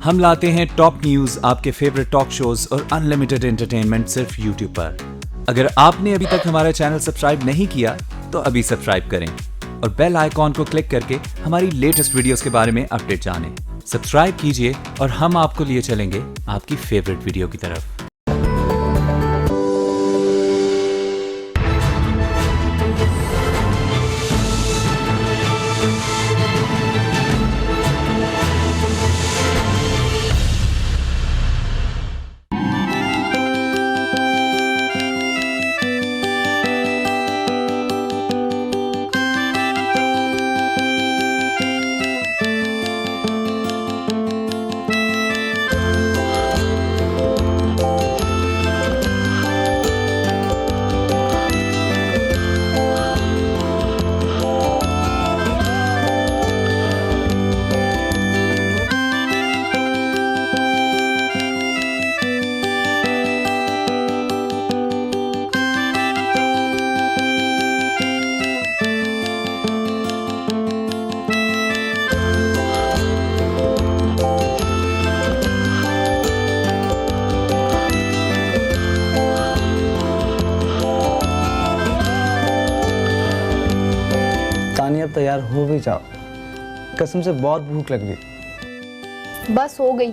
हम लाते हैं top news, आपके फेवरेट टॉक शोज और अनलिमिटेड एंटरटेनमेंट सिर्फ यूट्यूब पर। अगर आपने अभी तक हमारा चैनल सब्सक्राइब नहीं किया तो अभी सब्सक्राइब करें और बेल आइकॉन को क्लिक करके हमारी लेटेस्ट वीडियोस के बारे में अपडेट जानें। सब्सक्राइब कीजिए और हम आपको लिए चलेंगे आपकी फेवरेट वीडियो की तरफ। तानिया, अब तैयार हो भी जाओ, कसम से बहुत भूख लग रही। बस हो गई।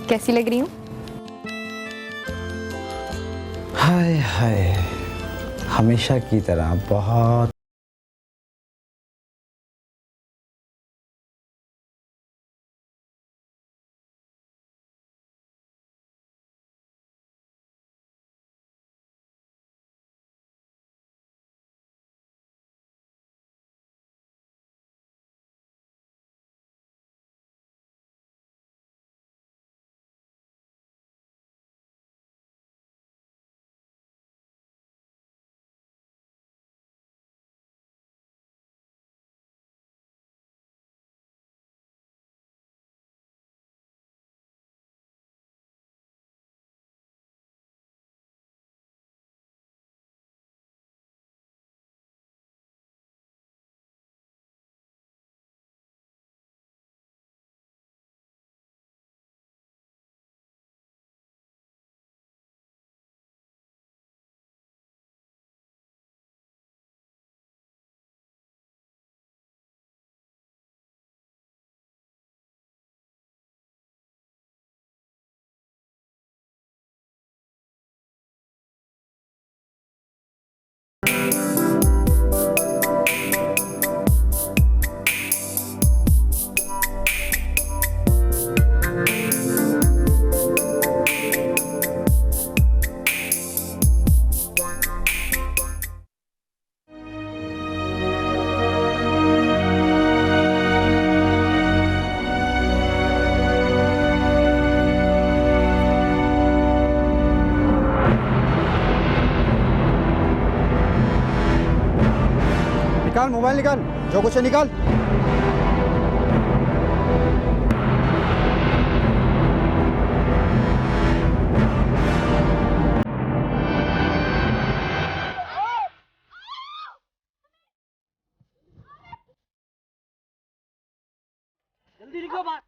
कैसी लग रही हूँ? हाय हाय, हमेशा की तरह बहुत। निकाल मोबाइल, निकाल जो कुछ है निकाल। जल्दी निकलो बाहर।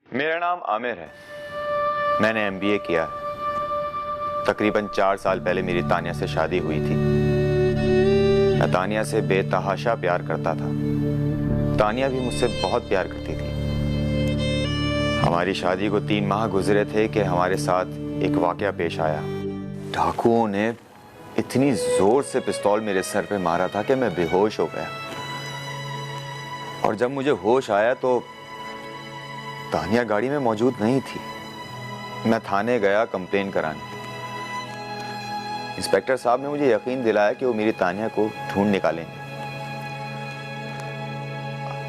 मेरा नाम आमिर है। मैंने MBA किया है। तकरीबन 4 साल पहले मेरी तानिया से शादी हुई थी। मैं तानिया से बेतहाशा प्यार करता था। तानिया भी मुझसे बहुत प्यार करती थी। हमारी शादी को 3 माह गुजरे थे कि हमारे साथ एक वाकया पेश आया। डाकुओं ने इतनी जोर से पिस्तौल मेरे सर पे मारा था कि मैं बेहोश हो गया। और जब मुझे होश आया तो तानिया गाड़ी में मौजूद नहीं थी। मैं थाने गया कंप्लेन कराने। इंस्पेक्टर साहब ने मुझे यकीन दिलाया कि वो मेरी तानिया को ढूंढ निकालेंगे।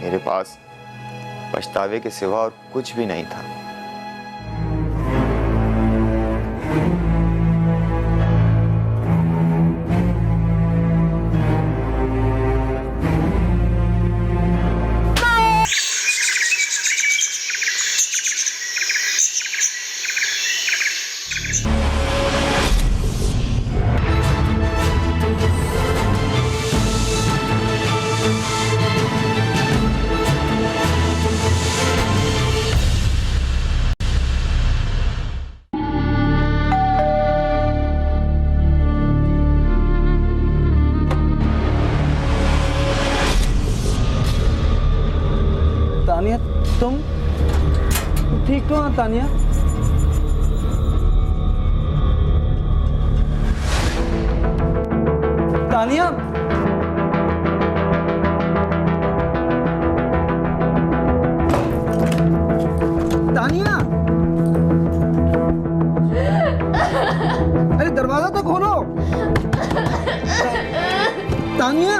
मेरे पास पछतावे के सिवा और कुछ भी नहीं था। ठीक तो ना तानिया? तानिया? तानिया? अरे दरवाजा तो खोलो। तानिया?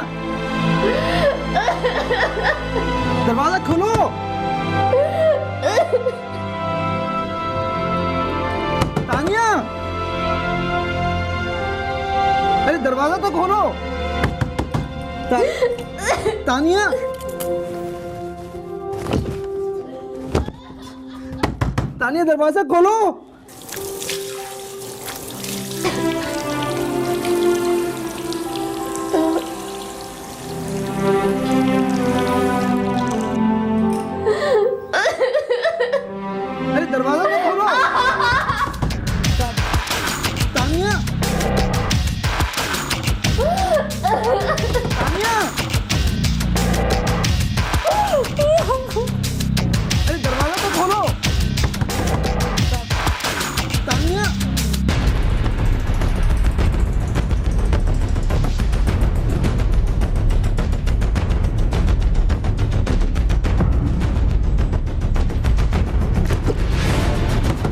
दरवाजा खोलो। तानिया? अरे दरवाजा तो खोलो। तानिया? तानिया दरवाजा खोलो। अरे दरवाजा तो खोलो। तानिया? तानिया? अरे दरवाजा तो खोलो। तानिया?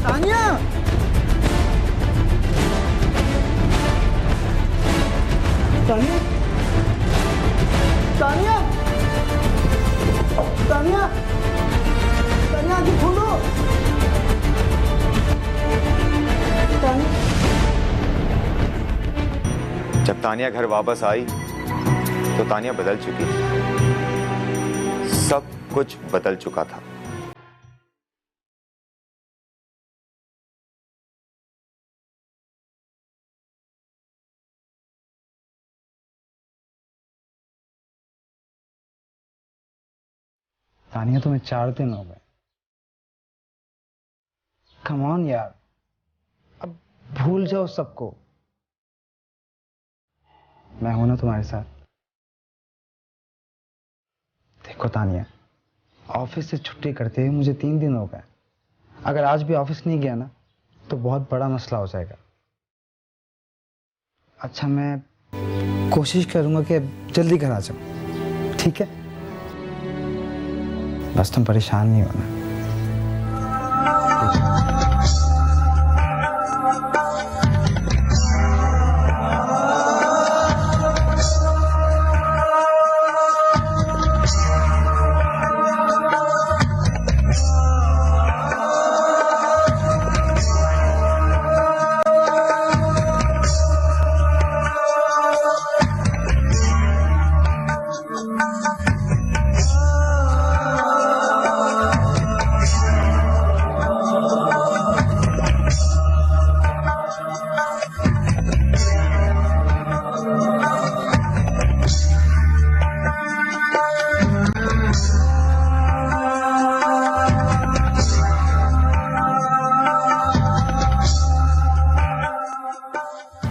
तानिया? तानिया? तानिया? तानिया? तानिया आंखें खोलो। तानिया? जब तानिया घर वापस आई तो तानिया बदल चुकी थी। सब कुछ बदल चुका था। तानिया तुम्हें 4 दिन हो गए। कम ऑन यार, अब भूल जाओ सबको। मैं हूं ना तुम्हारे साथ। देखो तानिया, ऑफिस से छुट्टी करते हुए मुझे 3 दिन हो गए। अगर आज भी ऑफिस नहीं गया ना तो बहुत बड़ा मसला हो जाएगा। अच्छा, मैं कोशिश करूंगा कि जल्दी घर आ जाऊं, ठीक है? बस तुम परेशान नहीं होना।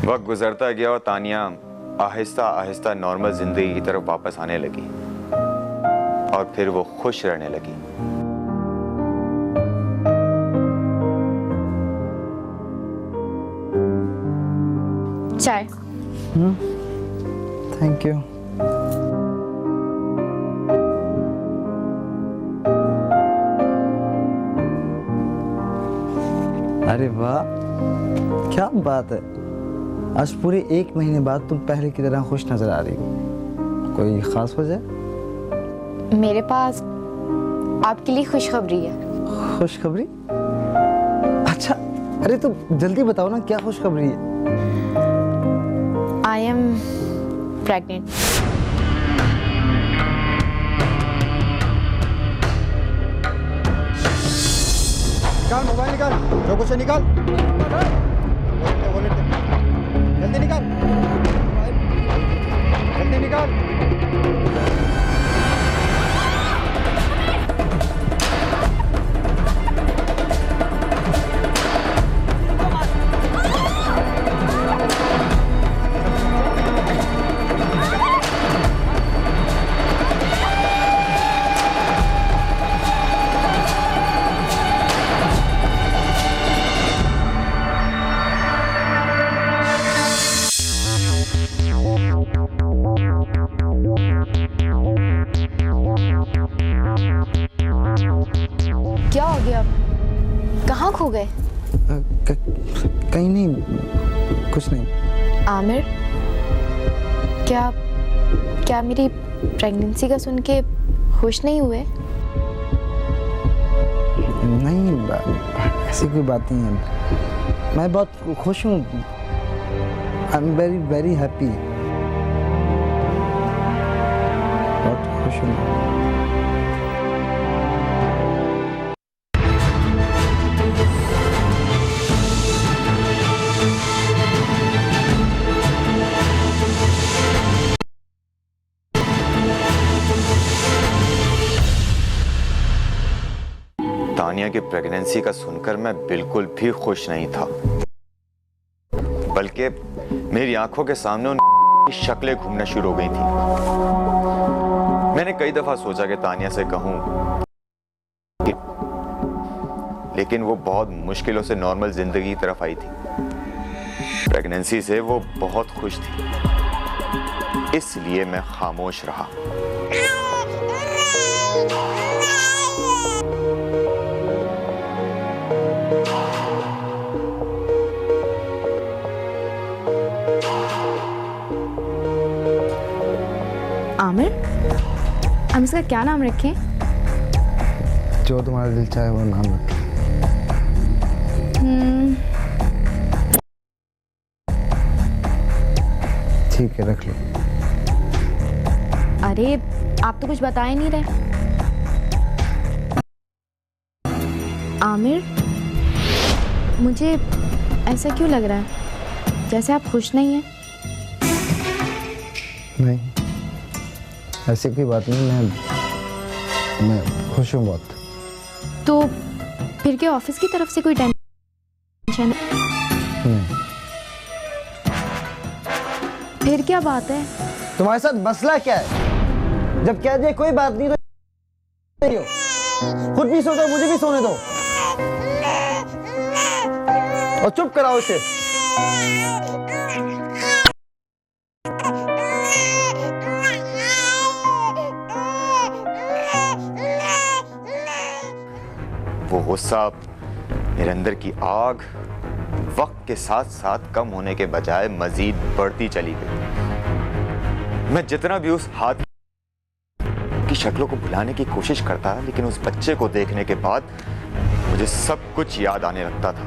वक्त गुजरता गया और तानिया आहिस्ता आहिस्ता नॉर्मल जिंदगी की तरफ वापस आने लगी और फिर वो खुश रहने लगी। चाय। Thank you. अरे वाह, क्या बात है। आज पूरे 1 महीने बाद तुम पहले की तरह खुश नजर आ रही हो। कोई खास वजह? मेरे पास आपके लिए खुशखबरी है। खुशखबरी? अच्छा, अरे तो जल्दी बताओ ना, क्या खुशखबरी है? I am pregnant. निकाल मोबाइल, निकाल जो कुछ है निकाल। वॉलेट दे, जल्दी निकाल, जल्दी निकाल। खो गए? कहीं नहीं, कुछ नहीं। आमिर, क्या मेरी प्रेगनेंसी का सुन के खुश नहीं हुए? नहीं, ऐसी कोई बात नहीं है। मैं बहुत खुश हूँ। I am very very happy. बहुत खुश हूँ। तानिया की प्रेगनेंसी का सुनकर मैं बिल्कुल भी खुश नहीं था, बल्कि मेरी आंखों के सामने उनकी शक्लें घूमना शुरू हो गई थी। मैंने कई दफा सोचा कि तानिया से कहूं, लेकिन वो बहुत मुश्किलों से नॉर्मल जिंदगी की तरफ आई थी। प्रेगनेंसी से वो बहुत खुश थी, इसलिए मैं खामोश रहा। आमिर, हम इसका क्या नाम रखें? जो तुम्हारा दिल चाहे वो नाम रखो। ठीक है, रख लो। अरे, आप तो कुछ बता ही नहीं रहे। आमिर, मुझे ऐसा क्यों लग रहा है जैसे आप खुश नहीं हैं? नहीं, ऐसी कोई बात नहीं। मैं खुश हूँ बहुत। तो फिर क्या ऑफिस की तरफ से कोई टेंशन है? नहीं। फिर क्या बात है? तुम्हारे साथ मसला क्या है? जब कह दिए कोई बात नहीं तो नहीं हो। खुद भी सो जाओ, मुझे भी सोने दो और चुप कराओ इसे। वो गुस्सा, मेरे अंदर की आग वक्त के साथ साथ कम होने के बजाय मजीद बढ़ती चली गई। मैं जितना भी उस हाथ की शक्लों को भुलाने की कोशिश करता, लेकिन उस बच्चे को देखने के बाद मुझे सब कुछ याद आने लगता था।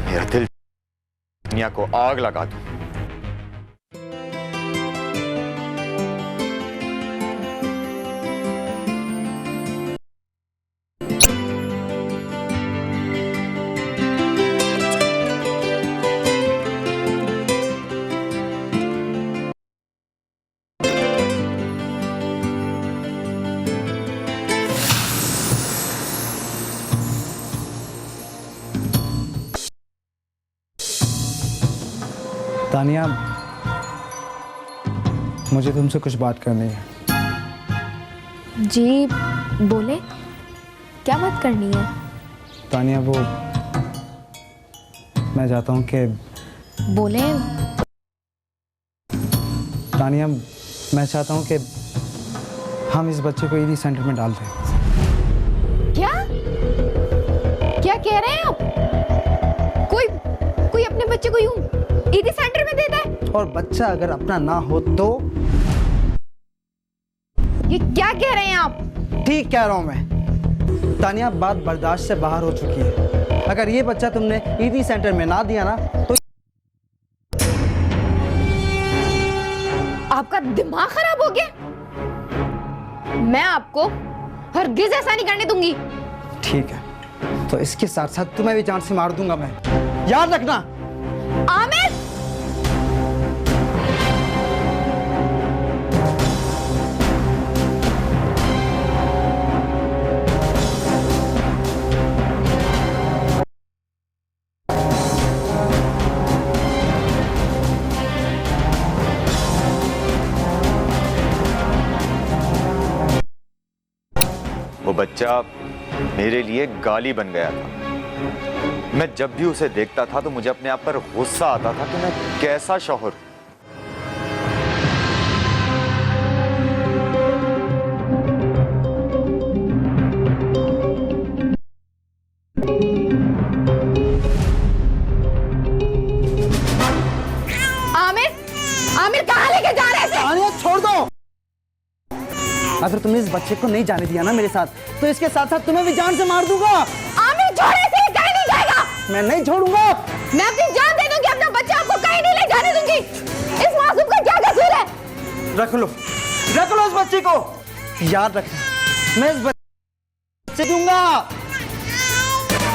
मेरा दिल दुनिया को आग लगा दूं। तानिया, मुझे तुमसे कुछ बात करनी है। जी बोले, क्या बात करनी है? तानिया, वो मैं चाहता हूँ कि बोले। तानिया, मैं चाहता हूँ कि हम इस बच्चे को ईदी सेंटर में डाल दें। क्या क्या कह रहे हैं आप? कोई अपने बच्चे को यूं ईदी सेंटर में देता है? और बच्चा अगर अपना ना हो तो? ये क्या कह रहे हैं आप? ठीक कह रहा हूं मैं। तानिया, बात बर्दाश्त से बाहर हो चुकी है। अगर ये बच्चा तुमने ईदी सेंटर में ना दिया ना तो आपका दिमाग खराब हो गया? मैं आपको हरगिज ऐसा नहीं करने दूंगी। ठीक है, तो इसके साथ साथ तुम्हें भी जान से मार दूंगा मैं, याद रखना। आमिर! वो बच्चा मेरे लिए गाली बन गया था। मैं जब भी उसे देखता था तो मुझे अपने आप पर गुस्सा आता था कि मैं कैसा शौहर हूं। अगर तुमने इस बच्चे को नहीं जाने दिया ना मेरे साथ, तो इसके साथ साथ तुम्हें भी जान से मार दूंगा। आमिर छोड़े से कहीं नहीं जाएगा। मैं नहीं छोड़ूंगा। मैं अपनी जान दे दूंगी, अपना बच्चा आपको कहीं नहीं ले जाने दूंगी। इस मासूम का क्या कसूर है? रख लो उस बच्चे को। याद रखना, मैं इस बच्चे दूंगा।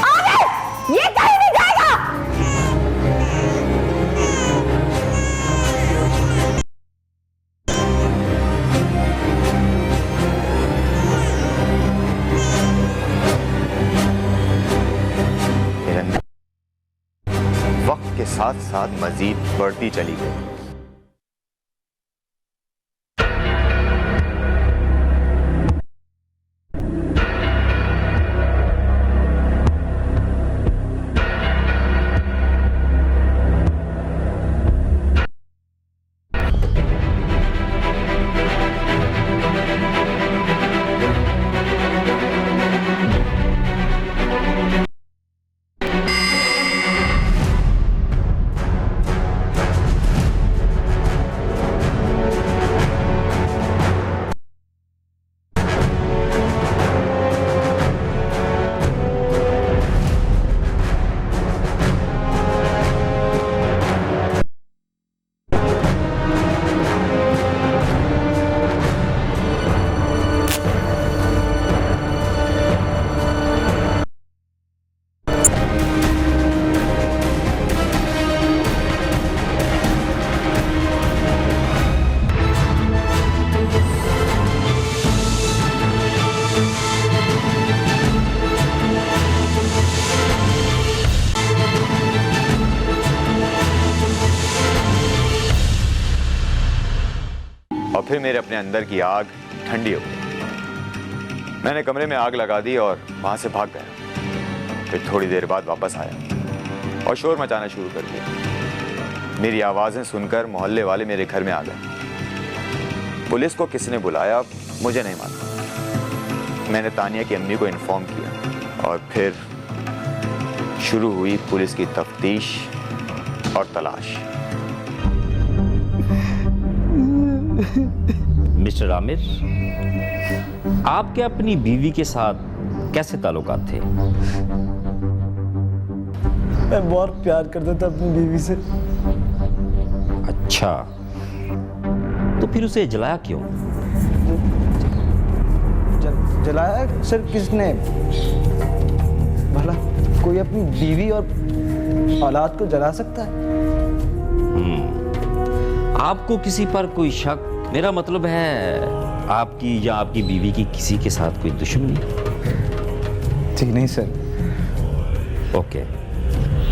आमिर, ये कहीं नहीं जाएगा। वक्त के साथ साथ मजीद बढ़ती चली गई। और फिर मेरे अपने अंदर की आग ठंडी हो गई। मैंने कमरे में आग लगा दी और वहां से भाग गया। फिर थोड़ी देर बाद वापस आया और शोर मचाना शुरू कर दिया। मेरी आवाजें सुनकर मोहल्ले वाले मेरे घर में आ गए। पुलिस को किसने बुलाया मुझे नहीं मालूम। मैंने तानिया की अम्मी को इन्फॉर्म किया और फिर शुरू हुई पुलिस की तफ्तीश और तलाश। मिस्टर आमिर, आपके अपनी बीवी के साथ कैसे ताल्लुकात थे? मैं बहुत प्यार करता था अपनी बीवी से। अच्छा, तो फिर उसे जलाया क्यों? जलाया सर किसने? भला कोई अपनी बीवी और औलाद को जला सकता है? आपको किसी पर कोई शक? मेरा मतलब है आपकी या आपकी बीवी की किसी के साथ कोई दुश्मनी? जी नहीं सर। ओके,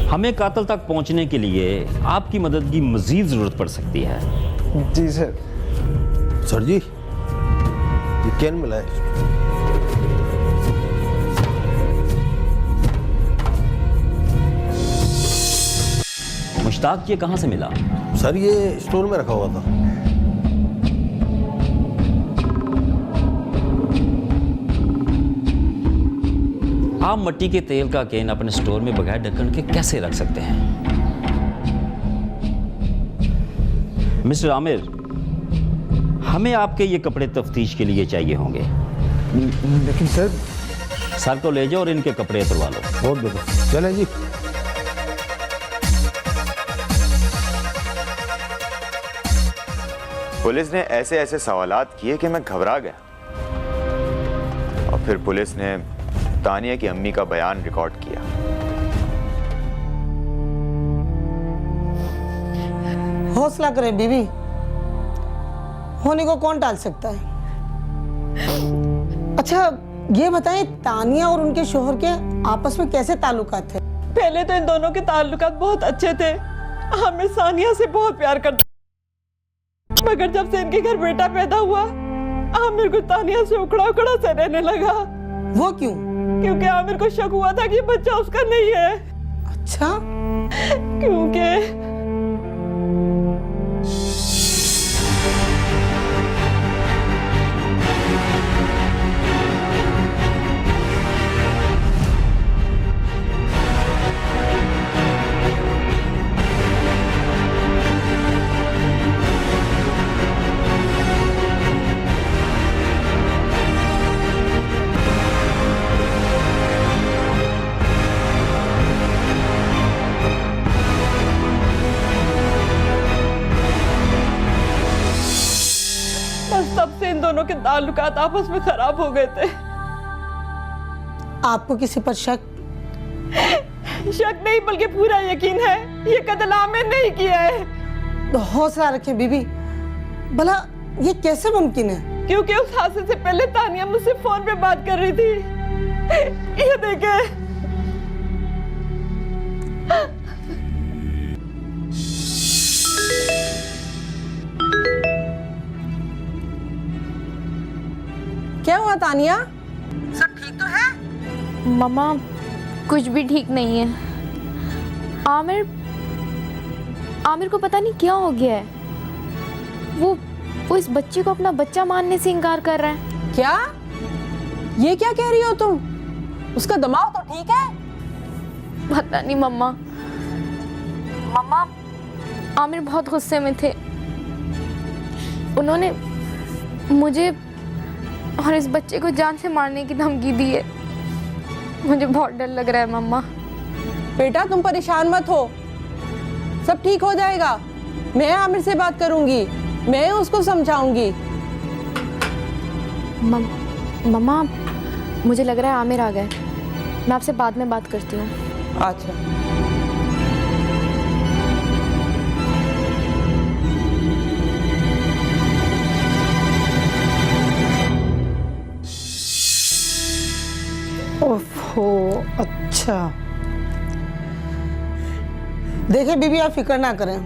हमें कातिल तक पहुंचने के लिए आपकी मदद की मजीद जरूरत पड़ सकती है। जी सर। सर जी, ये क्या मिला है? मुश्ताक ये कहां से मिला? सर ये स्टोर में रखा हुआ था। आप मिट्टी के तेल का कैन अपने स्टोर में बगैर ढक्कन के कैसे रख सकते हैं? मिस्टर आमिर, हमें आपके ये कपड़े तफ्तीश के लिए चाहिए होंगे। लेकिन सर को ले जाओ और इनके कपड़े उतरवा लो। बहुत बेहतर, चलें जी। पुलिस ने ऐसे ऐसे सवालात किए कि मैं घबरा गया। और फिर पुलिस ने तानिया की अम्मी का बयान रिकॉर्ड किया। हौसला करें बीवी, होने को कौन टाल सकता है। अच्छा ये बताएं, तानिया और उनके शोहर के आपस में कैसे ताल्लुकात थे? पहले तो इन दोनों के ताल्लुकात बहुत अच्छे थे। आमिर सानिया से बहुत प्यार करता, मगर जब से इनके घर बेटा पैदा हुआ, आमिर को तानिया से उखड़ा उखड़ा से रहने लगा। वो क्यों? क्योंकि आमिर को शक हुआ था कि बच्चा उसका नहीं है। अच्छा, क्योंकि ताल्लुकात आपस में खराब हो गए थे। आपको किसी पर शक? शक नहीं बल्कि पूरा यकीन है, ये कत्ल आमिर नहीं किया है। तो हौसला रखें बीबी, भला ये कैसे मुमकिन है? क्योंकि उस हादसे से पहले तानिया मुझसे फोन पे बात कर रही थी। ये देखे। क्या हुआ तानिया? सब ठीक तो है? मम्मा कुछ भी ठीक नहीं है। आमिर को पता नहीं क्या हो गया है। वो इस बच्चे को अपना बच्चा मानने से इनकार कर रहा है। क्या? ये क्या कह रही हो तुम? उसका दिमाग तो ठीक है? पता नहीं मम्मा। आमिर बहुत गुस्से में थे। उन्होंने मुझे और इस बच्चे को जान से मारने की धमकी दी है। मुझे बहुत डर लग रहा है मम्मा। बेटा तुम परेशान मत हो, सब ठीक हो जाएगा। मैं आमिर से बात करूंगी, मैं उसको समझाऊंगी। मम्मा मुझे लग रहा है आमिर आ गए। मैं आपसे बाद में बात करती हूँ। अच्छा। ओफो, अच्छा। देखिए बीबी, आप फिक्र ना करें,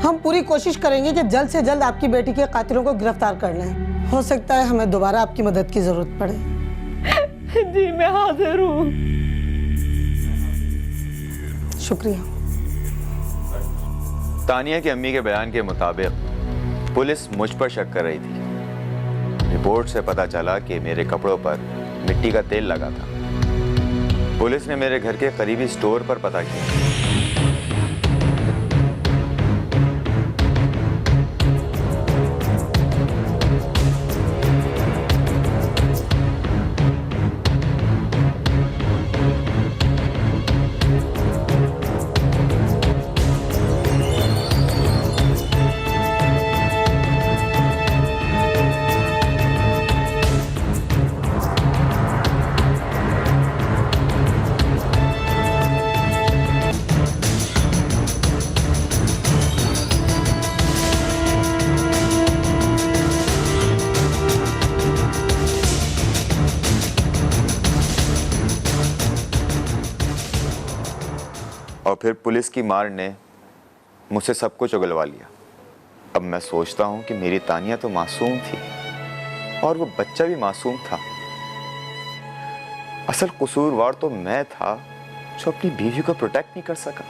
हम पूरी कोशिश करेंगे कि जल्द से जल्द आपकी बेटी के कातिलों को गिरफ्तार कर लें। हो सकता है हमें दोबारा आपकी मदद की जरूरत पड़े। जी मैं हाजिर हूँ। शुक्रिया। तानिया की अम्मी के बयान के मुताबिक पुलिस मुझ पर शक कर रही थी। रिपोर्ट से पता चला कि मेरे कपड़ों पर मिट्टी का तेल लगा था। पुलिस ने मेरे घर के करीबी स्टोर पर पता किया। और फिर पुलिस की मार ने मुझसे सब कुछ उगलवा लिया। अब मैं सोचता हूं कि मेरी तानिया तो मासूम थी और वो बच्चा भी मासूम था। असल कसूरवार तो मैं था जो अपनी बीवी को प्रोटेक्ट नहीं कर सका।